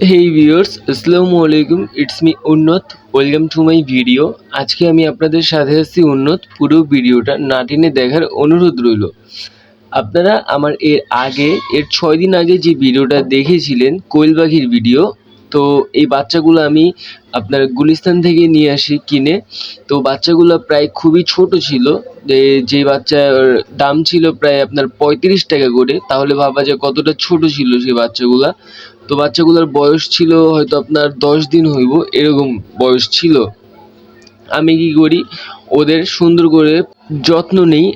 হেই viewers, আসসালামু আলাইকুম। It's me উন্নত। Welcome to my video. আজকে আমি আপনাদের সাথে আছি উন্নত। পুরো ভিডিওটা না টেনে দেখার অনুরোধ রইল। আপনারা আমার এর 6 দিন আগে যে ভিডিওটা দেখেছিলেন কোয়েল পাখির ভিডিও, তো এই বাচ্চাগুলো আমি আপনার গুলিস্তান থেকে নিয়ে আসি কিনে। তো বাচ্চাগুলো প্রায় খুবই ছোট ছিল, যে বাচ্চার দাম ছিল প্রায় আপনার 35 টাকা করে। তাহলে ভাবা যায় কতটা ছোট ছিল সেই বাচ্চাগুলা। তো বাচ্চাগুলোর বয়স ছিল হয়তো আপনার 10 দিন হইব, এরকম বয়স ছিল। আমি কি করি, ওদের সুন্দর করে যত্ন নেই।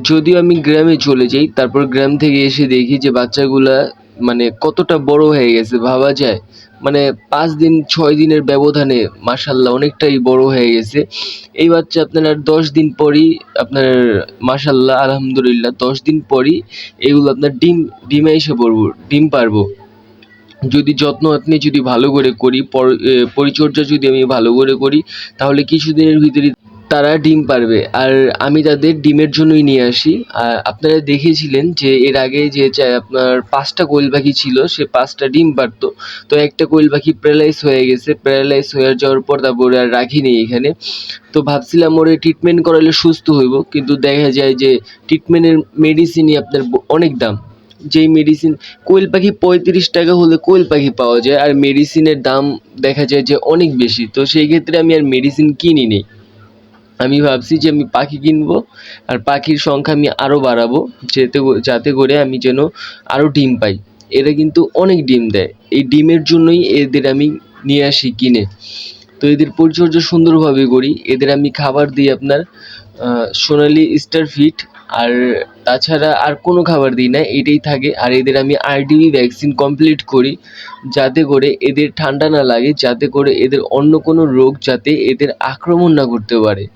যদিও আমি গ্রামে চলে যাই, তারপর গ্রাম থেকে এসে দেখি যে বাচ্চাগুলা মানে কতটা বড় হয়ে গেছে ভাবা যায়। মানে 5 দিন 6 দিনের ব্যবধানে মাশাল্লাহ অনেকটাই বড় হয়ে গেছে। এই বাচ্চা আপনার আর 10 দিন পরই আপনার মাশাল্লাহ আলহামদুলিল্লাহ 10 দিন পরই এগুলো আপনার ডিমে এসে পড়বো, ডিম পারবো। যদি যত্ন আপনি যদি ভালো করে করি, পরিচর্যা যদি আমি ভালো করে করি, তাহলে কিছুদিনের ভিতরেই তারা ডিম পারবে। আর আমি তাদের ডিমের জন্যই নিয়ে আসি। আপনারা দেখেছিলেন যে এর আগে যে আপনার 5টা কোয়েল পাখি ছিল, সে 5টা ডিম পারতো। তো একটা কোয়েল পাখি প্যারালাইজ হয়ে গেছে, প্যারালাইজ হয়ে যাওয়ার পর তারপরে আর রাখিনি এখানে। তো ভাবছিলাম ওরে ট্রিটমেন্ট করালে সুস্থ হইব, কিন্তু দেখা যায় যে ট্রিটমেন্টের মেডিসিনই আপনার অনেক দাম। যেই মেডিসিন কোয়েল পাখি 35 টাকা হলে কোয়েল পাখি পাওয়া যায়, আর মেডিসিনের দাম দেখা যায় যে অনেক বেশি। তো সেই ক্ষেত্রে আমি আর মেডিসিন কিনি নি। আমি ভাবছি যে আমি পাখি কিনবো, আর পাখির সংখ্যা আমি আরও বাড়াবো, যাতে করে আমি যেন আরও ডিম পাই। এরা কিন্তু অনেক ডিম দেয়, এই ডিমের জন্যই এদের আমি নিয়ে আসি কিনে। তো এদের পরিচর্যা সুন্দরভাবে করি। এদের আমি খাবার দিই আপনার সোনালি স্টার ফিড, আর তাছাড়া আর কোনো খাবার দিই না, এটাই থাকে। আর এদের আমি আরডিবি ভ্যাকসিন কমপ্লিট করি, যাতে করে এদের ঠান্ডা না লাগে, যাতে করে এদের অন্য কোনো রোগ যাতে এদের আক্রমণ না করতে পারে।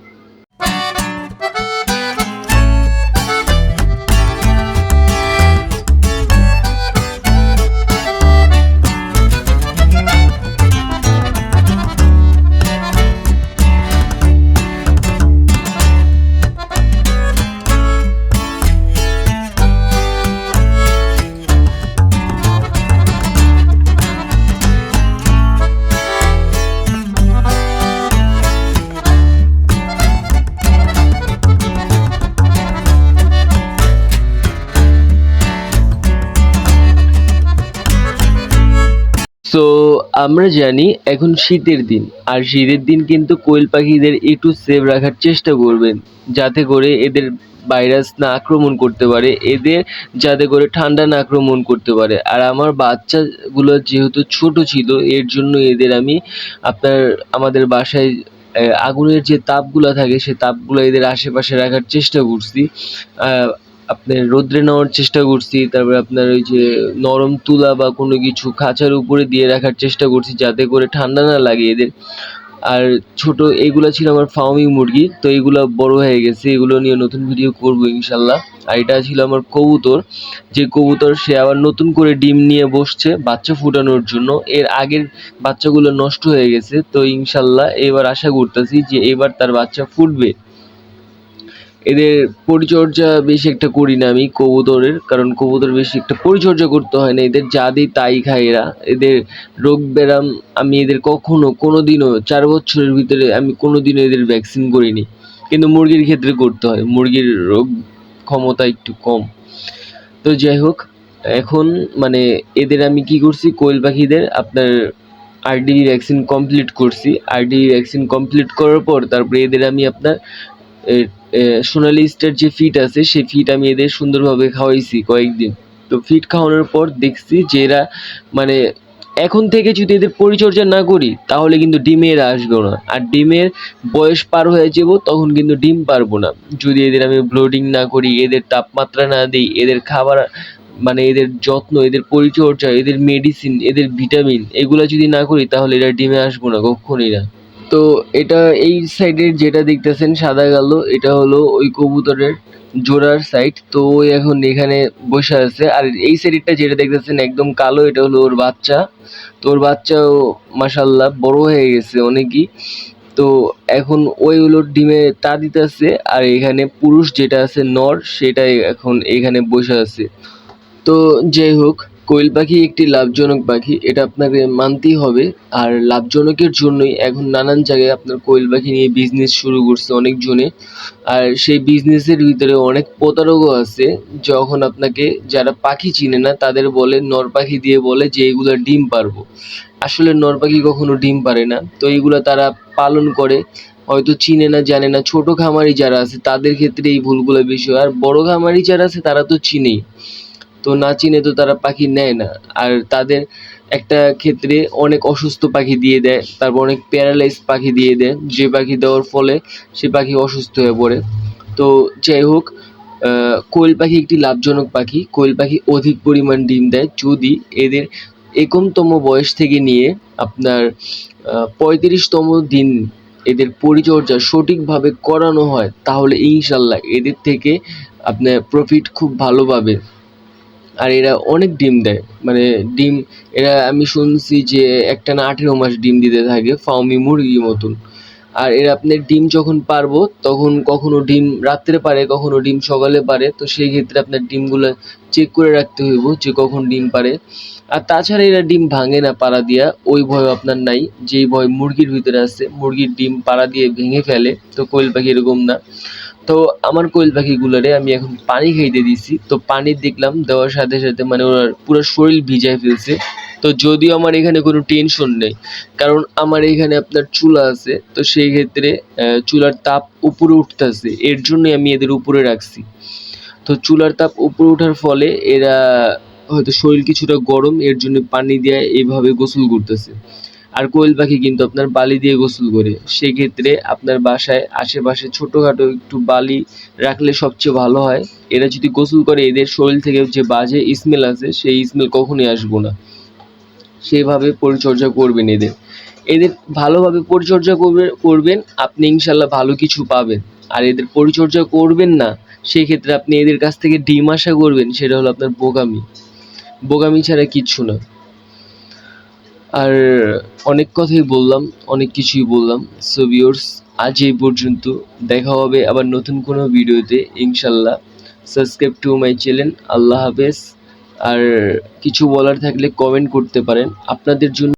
সো আমরা জানি এখন শীতের দিন, আর শীতের দিন কিন্তু কোয়েল পাখিদের একটু সেভ রাখার চেষ্টা করবেন, যাতে করে এদের ভাইরাস না আক্রমণ করতে পারে, এদের যাতে করে ঠান্ডা না আক্রমণ করতে পারে। আর আমার বাচ্চাগুলো যেহেতু ছোট ছিল, এর জন্য এদের আমি আপনার আমাদের বাসায় আগুনের যে তাপগুলা থাকে, সে তাপগুলো এদের আশেপাশে রাখার চেষ্টা করছি। আপনার রোদ্রে নেওয়ার চেষ্টা করছি, তারপরে আপনার ওই যে নরম তুলা বা কোনো কিছু খাঁচার উপরে দিয়ে রাখার চেষ্টা করছি, যাতে করে ঠান্ডা না লাগে এদের। আর ছোট এগুলা ছিল আমার ফার্মিং মুরগি, তো এগুলা বড় হয়ে গেছে, এগুলো নিয়ে নতুন ভিডিও করব ইনশাল্লাহ। আর এটা ছিল আমার কবুতর, যে কবুতর সে আবার নতুন করে ডিম নিয়ে বসছে বাচ্চা ফুটানোর জন্য। এর আগের বাচ্চাগুলো নষ্ট হয়ে গেছে, তো ইনশাল্লাহ এবার আশা করতেছি যে এবার তার বাচ্চা ফুটবে। এদের পরিচর্যা বেশি একটা করি না আমি কবুতরের, কারণ কবুতর বেশি একটা পরিচর্যা করতে হয় না, এদের যা দিই তাই খায় এরা। এদের রোগ ব্যারাম আমি এদের কোনোদিনও 4 বছরের ভিতরে আমি কোনোদিনও এদের ভ্যাকসিন করিনি। কিন্তু মুরগির ক্ষেত্রে করতে হয়, মুরগির রোগ ক্ষমতা একটু কম। তো যাই হোক, এখন মানে এদের আমি কি করছি, কোয়েল পাখিদের আপনার আরডিবি ভ্যাকসিন কমপ্লিট করছি। আরডিবি ভ্যাকসিন কমপ্লিট করার পর তারপরে এদের আমি আপনার সোনালি স্টার যে ফিড আছে, সেই ফিড আমি এদের সুন্দরভাবে খাওয়াইছি কয়েকদিন। তো ফিড খাওয়ানোর পর দেখছি যে এরা মানে এখন থেকে যদি এদের পরিচর্যা না করি, তাহলে কিন্তু ডিমে এরা আসবেও না। আর ডিমের বয়স পার হয়ে যাব, তখন কিন্তু ডিম পারবো না। যদি এদের আমি ব্লোডিং না করি, এদের তাপমাত্রা না দিই, এদের খাবার মানে এদের যত্ন, এদের পরিচর্যা, এদের মেডিসিন, এদের ভিটামিন এগুলো যদি না করি, তাহলে এরা ডিমে আসবো না কখনই না। তো এটা এই সাইডের যেটা দেখতেছেন সাদা কালো, এটা হলো ওই কবুতরের জোড়ার সাইড। তো ওই এখন এখানে বসে আছে। আর এই সাইডটা যেটা দেখতেছেন একদম কালো, এটা হলো ওর বাচ্চা। তো ওর বাচ্চাও মাশাল্লাহ বড় হয়ে গেছে অনেকই। তো এখন ওই হলো ডিমে তা দিতেছে, আর এখানে পুরুষ যেটা আছে নর, সেটাই এখন এখানে বসে আছে। তো যাই হোক, কোয়েল পাখি একটি লাভজনক পাখি, এটা আপনাকে মানতেই হবে। আর লাভজনকের জন্যই এখন নানান জায়গায় আপনার কোয়েল পাখি নিয়ে বিজনেস শুরু করছে অনেকজনে। আর সেই বিজনেসের ভিতরে অনেক প্রতারকও আছে, যখন আপনাকে যারা পাখি চিনে না তাদের বলে, নর পাখি দিয়ে বলে যে এগুলা ডিম পারবো। আসলে নর পাখি কখনো ডিম পারে না। তো এইগুলা তারা পালন করে, হয়তো চিনে না জানে না। ছোট খামারি যারা আছে তাদের ক্ষেত্রে এই ভুলগুলো বেশি হয়। আর বড় খামারি যারা আছে তারা তো চিনেই, তো না চিনে তো তারা পাখি নেয় না। আর তাদের একটা ক্ষেত্রে অনেক অসুস্থ পাখি দিয়ে দেয়, তারপর অনেক প্যারালাইজ পাখি দিয়ে দেয়, যে পাখি দেওয়ার ফলে সে পাখি অসুস্থ হয়ে পড়ে। তো যাই হোক, কোয়েল পাখি একটি লাভজনক পাখি। কোয়েল পাখি অধিক পরিমাণ ডিম দেয় যদি এদের একমতম বয়স থেকে নিয়ে আপনার 35তম দিন এদের পরিচর্যা সঠিকভাবে করানো হয়, তাহলে ইনশাল্লাহ এদের থেকে আপনার প্রফিট খুব ভালো পাবে। আর এরা অনেক ডিম দেয়, মানে ডিম এরা আমি শুনছি যে একটানা 18 মাস ডিম দিতে থাকে, ফার্মি মুরগির মতন। আর এরা আপনার ডিম যখন পারবো তখন কখনো ডিম রাত্রে পারে, কখনো ডিম সকালে পারে। তো সেই ক্ষেত্রে আপনার ডিমগুলো চেক করে রাখতে হইব যে কখন ডিম পারে। আর তাছাড়া এরা ডিম ভাঙে না পাড়া দিয়া, ওই ভয় আপনার নাই যেই ভয় মুরগির ভিতরে আছে। মুরগির ডিম পাড়া দিয়ে ভেঙে ফেলে, তো কোয়েল পাখি এরকম না। তো আমার কোয়েল পাখিগুলারে আমি এখন পানি খাইতে দিছি। তো পানি দেখলাম দেওয়ার সাথে সাথে মানে ওনার পুরো শরীর ভিজায় ফেলছে। তো যদিও আমার এখানে কোনো টেনশন নেই, কারণ আমার এখানে আপনার চুলা আছে। তো সেই ক্ষেত্রে চুলার তাপ উপরে উঠতেছে, এর জন্যই আমি এদের উপরে রাখছি। তো চুলার তাপ উপরে ওঠার ফলে এরা হয়তো শরীর কিছুটা গরম, এর জন্য পানি দিয়ে এইভাবে গোসল করতেছে। আর কোয়েল পাখি কিন্তু আপনার বালি দিয়ে গোসল করে। সেক্ষেত্রে আপনার বাসায় আশেপাশে ছোটোখাটো একটু বালি রাখলে সবচেয়ে ভালো হয়। এরা যদি গোসল করে এদের শরীর থেকে যে বাজে স্মেল আছে সেই স্মেল কখনোই আসবো না। সেইভাবে পরিচর্যা করবেন এদের। এদের ভালোভাবে পরিচর্যা করবেন আপনি, ইনশাল্লাহ ভালো কিছু পাবেন। আর এদের পরিচর্যা করবেন না, সেক্ষেত্রে আপনি এদের কাছ থেকে ডিম আশা করবেন, সেটা হলো আপনার বোকামি। বোকামি ছাড়া কিচ্ছু না। আর অনেক কথাই বললাম, অনেক কিছুই বললাম। সো ভিউয়ার্স, আজ এই পর্যন্ত। দেখা হবে আবার নতুন কোনো ভিডিওতে ইনশাল্লাহ। Subscribe to my channel. আল্লাহ হাফেজ। আর কিছু বলার থাকলে কমেন্ট করতে পারেন। আপনাদের জন্য